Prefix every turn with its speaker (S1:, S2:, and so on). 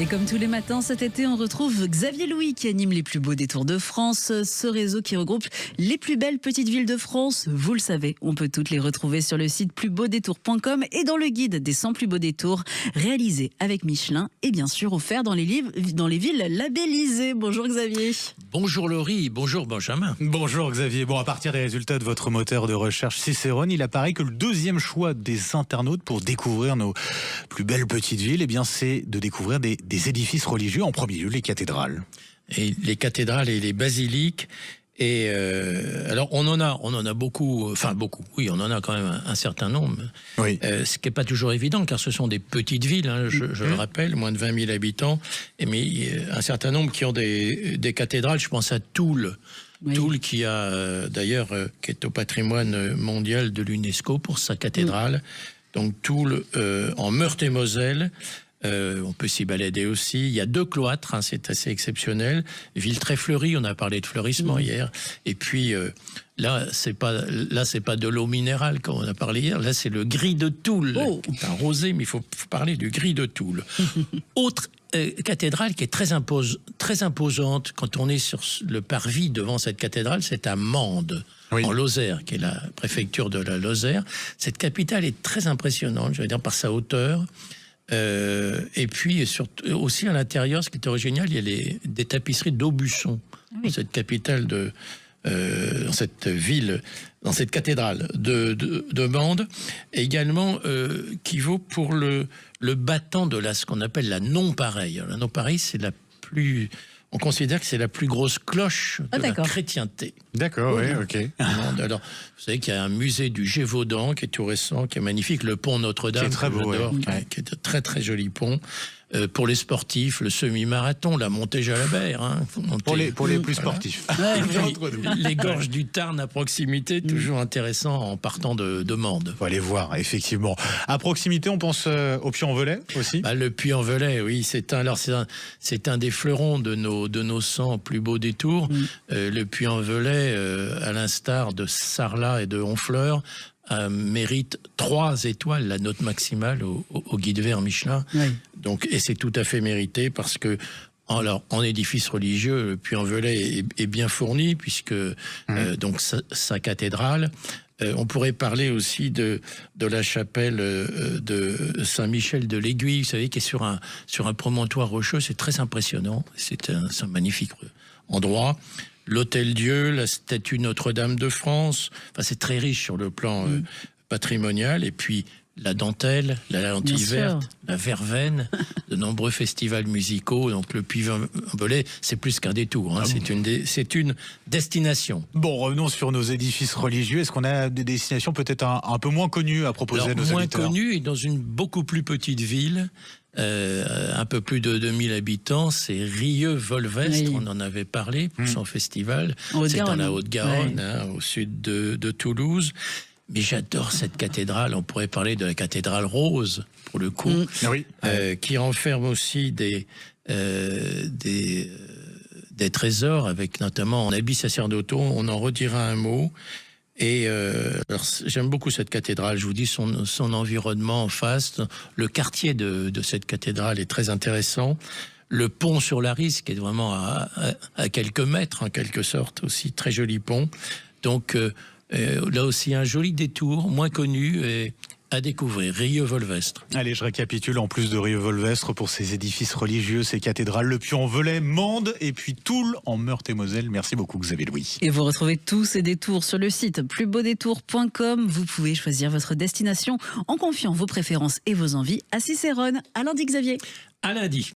S1: Et comme tous les matins cet été, on retrouve Xavier Louis qui anime les plus beaux détours de France, ce réseau qui regroupe les plus belles petites villes de France. Vous le savez, on peut toutes les retrouver sur le site plusbeaudétours.com et dans le guide des 100 plus beaux détours réalisé avec Michelin et bien sûr offert dans les villes labellisées. Bonjour Xavier.
S2: Bonjour Laurie, bonjour Benjamin.
S3: Bonjour Xavier. Bon, à partir des résultats de votre moteur de recherche Cicérone, il apparaît que le deuxième choix des internautes pour découvrir nos plus belles petites villes, eh bien, c'est de découvrir des édifices religieux, en premier lieu les cathédrales.
S2: Et les cathédrales et les basiliques. Et alors on en a beaucoup, oui, on en a quand même un certain nombre.
S3: Oui.
S2: Ce qui n'est pas toujours évident, car ce sont des petites villes, hein, je le rappelle, moins de 20 000 habitants, mais un certain nombre qui ont des cathédrales. Je pense à Toul. Oui. Toul qui a d'ailleurs qui est au patrimoine mondial de l'UNESCO pour sa cathédrale. Donc Toul en Meurthe-et-Moselle. On peut s'y balader aussi. Il y a 2 cloîtres, hein, c'est assez exceptionnel. Ville très fleurie, on a parlé de fleurissement hier. Et puis là, c'est pas de l'eau minérale comme on a parlé hier. Là, c'est le gris de Toul, qui est un rosé, mais il faut parler du gris de Toul. Autre cathédrale qui est très imposante quand on est sur le parvis devant cette cathédrale, c'est à Mende. Oui. En Lozère, qui est la préfecture de la Lozère. Cette capitale est très impressionnante, je veux dire, par sa hauteur. Et puis aussi à l'intérieur, ce qui est original, il y a des tapisseries d'Aubusson, dans cette capitale dans cette ville, dans cette cathédrale de Mende, et également qui vaut pour le battant de ce qu'on appelle la non-pareille. La non-pareille, c'est on considère que c'est la plus grosse cloche de la chrétienté.
S3: D'accord, oui, ok.
S2: Alors, vous savez qu'il y a un musée du Gévaudan qui est tout récent, qui est magnifique, le pont Notre-Dame,
S3: qui est très beau,
S2: qui est un très très joli pont. Pour les sportifs, le semi-marathon, la montée Jalabert. Hein,
S3: pour les plus sportifs.
S2: Les gorges du Tarn à proximité, toujours intéressant en partant de Mende.
S3: Faut aller voir, effectivement. À proximité, on pense au Puy-en-Velay aussi.
S2: Le Puy-en-Velay, oui, c'est un des fleurons de nos 100 plus beaux détours. Le Puy-en-Velay, à l'instar de Sarlat et de Honfleur, mérite 3 étoiles, la note maximale au guide vert Michelin. Oui. Donc, et c'est tout à fait mérité parce que, alors, en édifice religieux, le Puy-en-Velay est bien fourni puisque donc sa cathédrale. On pourrait parler aussi de la chapelle de Saint-Michel de l'Aiguille, vous savez, qui est sur un promontoire rocheux. C'est très impressionnant. C'est un magnifique endroit. L'Hôtel-Dieu, la statue Notre-Dame de France. Enfin, c'est très riche sur le plan patrimonial. Et puis, la dentelle, la lentille verte, la verveine, de nombreux festivals musicaux. Donc, le Puy-en-Velay, c'est plus qu'un détour. Hein. C'est une destination.
S3: Bon, revenons sur nos édifices religieux. Est-ce qu'on a des destinations peut-être un peu moins connues à proposer à nos auditeurs ?
S2: Moins connues et dans une beaucoup plus petite ville. Un peu plus de 2000 habitants, c'est Rieux-Volvestre, on en avait parlé pour son festival. C'est dans la Haute-Garonne, au sud de Toulouse. Mais j'adore cette cathédrale. On pourrait parler de la cathédrale rose, pour le coup, qui renferme aussi des trésors, avec notamment en habits sacerdotaux. On en redira un mot. Et j'aime beaucoup cette cathédrale. Je vous dis son environnement en face. Le quartier de cette cathédrale est très intéressant. Le pont sur la Rise, qui est vraiment à quelques mètres, en quelque sorte, aussi très joli pont. Donc là aussi un joli détour, moins connu et à découvrir, Rieux-Volvestre.
S3: Allez, je récapitule, en plus de Rieux-Volvestre, pour ces édifices religieux, ces cathédrales, le Puy-en-Velay, Mende et puis Toul en Meurthe-et-Moselle. Merci beaucoup Xavier Louis.
S1: Et vous retrouvez tous ces détours sur le site plusbeaudétours.com. Vous pouvez choisir votre destination en confiant vos préférences et vos envies à Cicérone. À lundi Xavier.
S2: À lundi.